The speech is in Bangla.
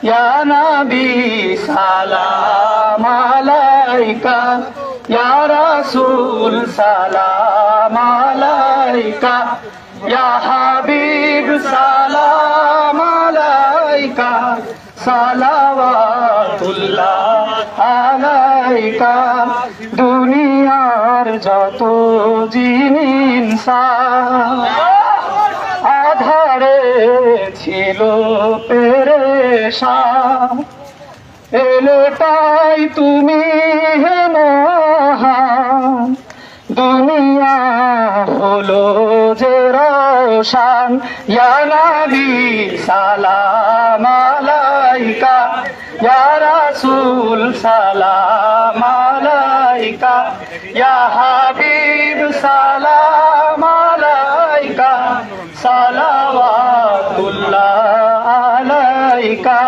ইয়া নবী সালাম আলাইকা, ইয়া রাসূল সালাম আলাইকা, ইয়া হাবিব সালাম আলাইকা, সালাওয়াতুল্লাহ আলাইকা। দুনিয়ার যত জিনিস আধারে ছিল পেরেশান, এলোটাই তুমি হে মহান, দুনিয়া হলো যে রোশান। ইয়া নবী সালাম আলাইকা, ইয়া রাসূল সালাম আলাইকা, ইয়া হাবিব সালাম আলাইকা, সালাওয়াতুল্লাহ আলাইকা।